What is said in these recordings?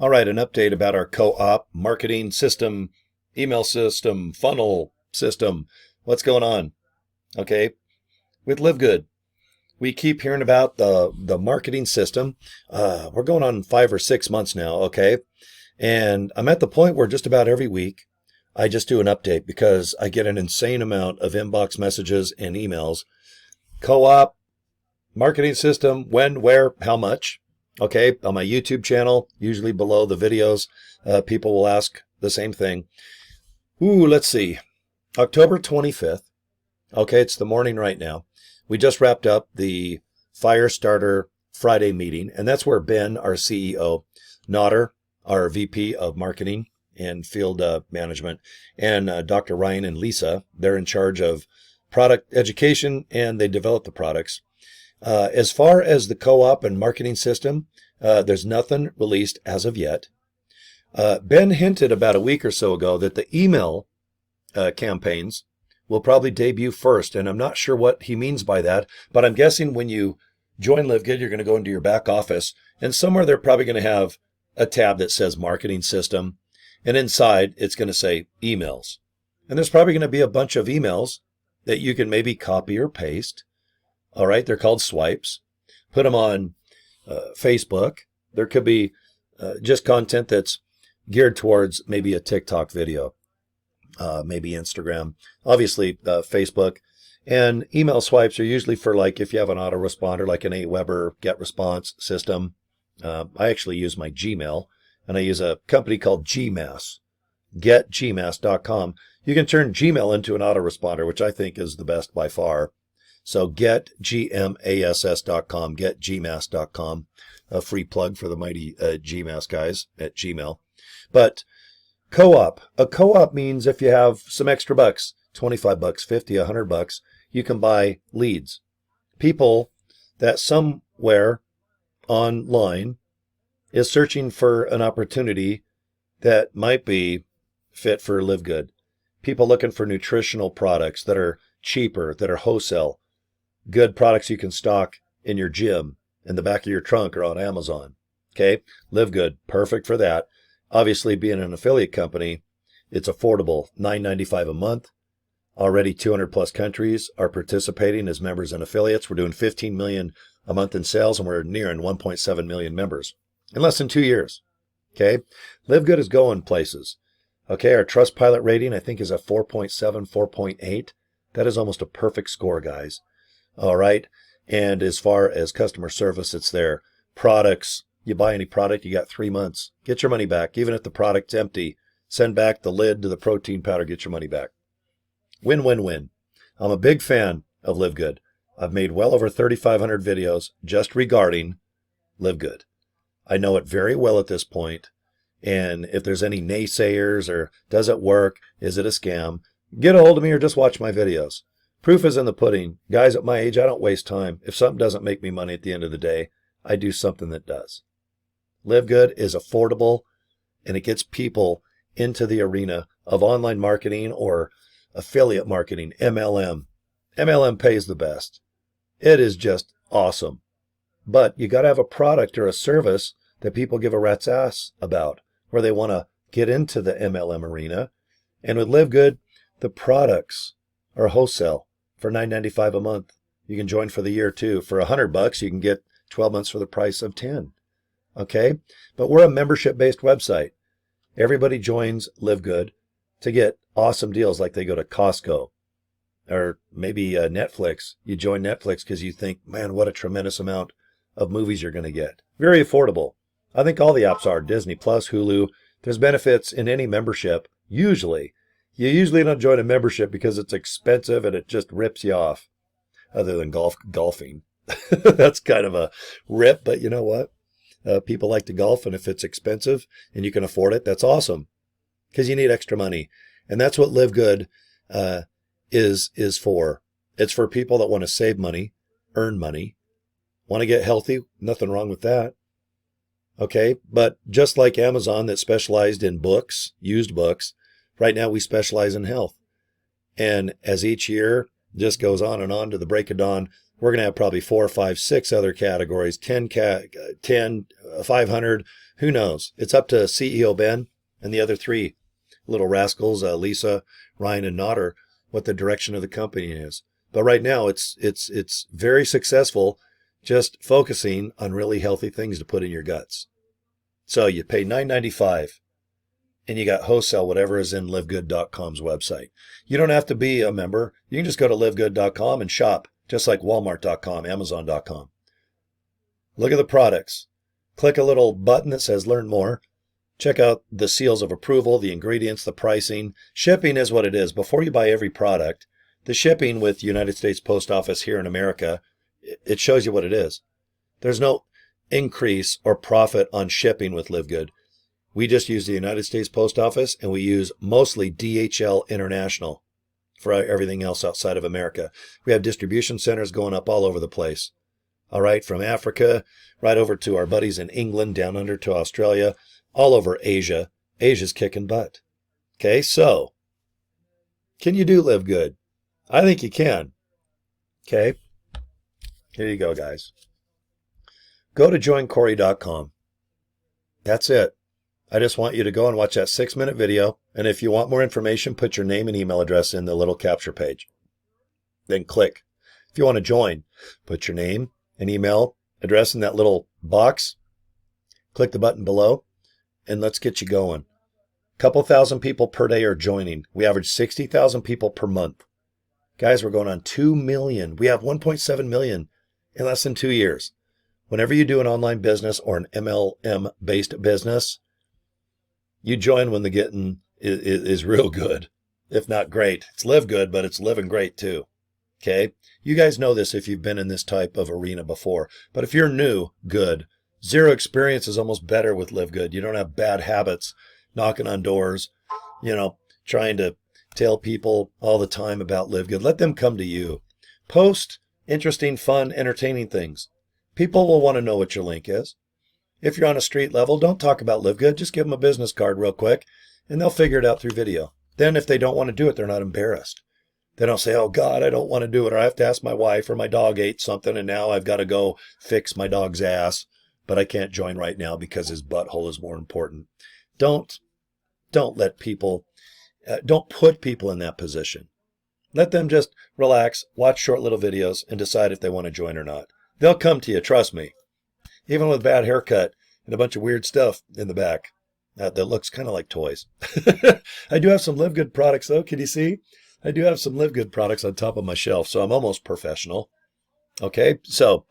All right, an update about our co-op marketing system, email system, funnel system. What's going on? Okay, with LiveGood, we keep hearing about the marketing system. We're going on 5 or 6 months now, okay? And I'm at the point where just about every week I just do an update because I get an insane amount of inbox messages and emails. Co-op, marketing system, when, where, how much? Okay, on my YouTube channel, usually below the videos, people will ask the same thing. Let's see. October 25th. Okay, it's the morning right now. We just wrapped up the Firestarter Friday meeting, and that's where Ben, our CEO, Nodder, our VP of Marketing and Field Management, and Dr. Ryan and Lisa, they're in charge of product education, and they develop the products. As far as the co-op and marketing system, there's nothing released as of yet. Ben hinted about a week or so ago that the email campaigns will probably debut first, and I'm not sure what he means by that, but I'm guessing when you join LiveGood, you're going to go into your back office, and somewhere they're probably going to have a tab that says marketing system, and inside it's going to say emails. And there's probably going to be a bunch of emails that you can maybe copy or paste. All right, they're called swipes. Put them on Facebook. There could be just content that's geared towards maybe a TikTok video, maybe Instagram, obviously Facebook. And email swipes are usually for like if you have an autoresponder like an Aweber get response system. I actually use my Gmail, and I use a company called Gmass, getgmass.com. You can turn Gmail into an autoresponder, which I think is the best by far. So getgmass.com, getgmass.com, a free plug for the mighty Gmass guys at Gmail. But co-op, a co-op means if you have some extra bucks, 25 bucks, 50, 100 bucks, you can buy leads. People that somewhere online is searching for an opportunity that might be fit for LiveGood. People looking for nutritional products that are cheaper, that are wholesale. Good products you can stock in your gym, in the back of your trunk, or on Amazon. Okay, LiveGood, perfect for that. Obviously, being an affiliate company, it's affordable, $9.95 a month. Already 200 plus countries are participating as members and affiliates. We're doing 15 million a month in sales, and we're nearing 1.7 million members in less than 2 years. Okay, LiveGood is going places. Okay, our Trustpilot rating, I think, is a 4.7, 4.8. That is almost a perfect score, guys. All right. And as far as customer service, it's there. Products, you buy any product, you got 3 months. Get your money back. Even if the product's empty, send back the lid to the protein powder, get your money back. Win, win, win. I'm a big fan of LiveGood. I've made well over 3,500 videos just regarding LiveGood. I know it very well at this point. And if there's any naysayers or does it work, is it a scam, get a hold of me or just watch my videos. Proof is in the pudding. Guys at my age, I don't waste time. If something doesn't make me money at the end of the day, I do something that does. LiveGood is affordable, and it gets people into the arena of online marketing or affiliate marketing, MLM. MLM pays the best. It is just awesome. But you got to have a product or a service that people give a rat's ass about, where they want to get into the MLM arena. And with LiveGood, the products are wholesale for $9.95 a month. You can join for the year too. For $100, you can get 12 months for the price of 10. Okay? But we're a membership-based website. Everybody joins LiveGood to get awesome deals, like they go to Costco or maybe Netflix. You join Netflix because you think, man, what a tremendous amount of movies you're going to get. Very affordable. I think all the apps are. Disney Plus, Hulu. There's benefits in any membership, usually. You usually don't join a membership because it's expensive and it just rips you off, other than golfing. That's kind of a rip, but you know what? People like to golf, and if it's expensive and you can afford it, that's awesome because you need extra money. And that's what LiveGood is for. It's for people that want to save money, earn money, want to get healthy. Nothing wrong with that. Okay, but just like Amazon that specialized in books, used books, right now we specialize in health. And as each year just goes on and on to the break of dawn, we're going to have probably 4, 5, 6 other categories, 10, 500, Who knows? It's up to CEO Ben and the other three little rascals, Lisa, Ryan, and Nodder, what the direction of the company is. But right now, it's very successful, just focusing on really healthy things to put in your guts. So you pay $9.95, and you got wholesale whatever is in LiveGood.com's website. You don't have to be a member. You can just go to LiveGood.com and shop, just like Walmart.com, Amazon.com. Look at the products. Click a little button that says Learn More. Check out the seals of approval, the ingredients, the pricing. Shipping is what it is. Before you buy every product, the shipping with United States Post Office here in America, it shows you what it is. There's no increase or profit on shipping with LiveGood. We just use the United States Post Office, and we use mostly DHL International for everything else outside of America. We have distribution centers going up all over the place. All right, from Africa right over to our buddies in England, down under to Australia, all over Asia. Asia's kicking butt. Okay, so can you do Live Good? I think you can. Okay, here you go, guys. Go to joincory.com. That's it. I just want you to go and watch that 6-minute video. And if you want more information, put your name and email address in the little capture page. Then click. If you want to join, put your name and email address in that little box. Click the button below, and let's get you going. A couple thousand people per day are joining. We average 60,000 people per month. Guys, we're going on 2 million. We have 1.7 million in less than 2 years. Whenever you do an online business or an MLM-based business, you join when the getting is real good, if not great. It's live good, but it's living great too. Okay? You guys know this if you've been in this type of arena before. But if you're new, good. Zero experience is almost better with Live Good. You don't have bad habits, knocking on doors, trying to tell people all the time about Live Good. Let them come to you. Post interesting, fun, entertaining things. People will want to know what your link is. If you're on a street level, don't talk about Live Good. Just give them a business card real quick, and they'll figure it out through video. Then if they don't want to do it, they're not embarrassed. They don't say, oh, God, I don't want to do it, or I have to ask my wife, or my dog ate something, and now I've got to go fix my dog's ass, but I can't join right now because his butthole is more important. Don't let people, don't put people in that position. Let them just relax, watch short little videos, and decide if they want to join or not. They'll come to you, trust me. Even with a bad haircut and a bunch of weird stuff in the back that looks kind of like toys. I do have some Live Good products, though. Can you see? I do have some Live Good products on top of my shelf, so I'm almost professional. Okay, so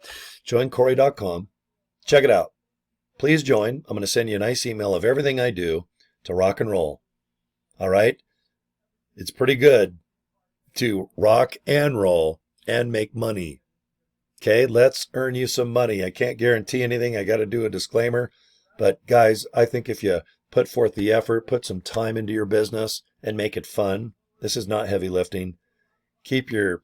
joincory.com. Check it out. Please join. I'm going to send you a nice email of everything I do to rock and roll. All right? It's pretty good to rock and roll and make money. Okay, let's earn you some money. I can't guarantee anything. I got to do a disclaimer. But guys, I think if you put forth the effort, put some time into your business and make it fun. This is not heavy lifting. Keep your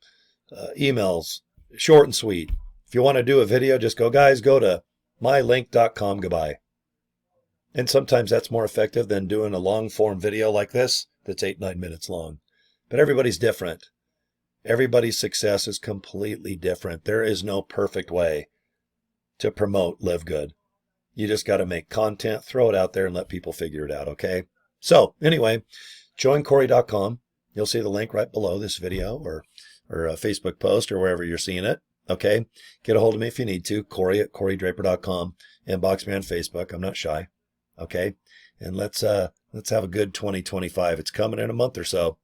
emails short and sweet. If you want to do a video, just go to mylink.com. Goodbye. And sometimes that's more effective than doing a long form video like this that's 8-9 minutes long. But everybody's different. Everybody's success is completely different. There is no perfect way to promote Live Good. You just got to make content, throw it out there, and let people figure it out, okay? So anyway, joincory.com. You'll see the link right below this video or a Facebook post or wherever you're seeing it, okay? Get a hold of me if you need to, Cory at CoryDraper.com, inbox me on Facebook. I'm not shy, okay? And let's have a good 2025. It's coming in a month or so.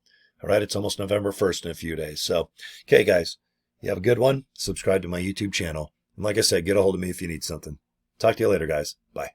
All right, it's almost November 1st in a few days. So, okay, guys, you have a good one. Subscribe to my YouTube channel. And like I said, get a hold of me if you need something. Talk to you later, guys. Bye.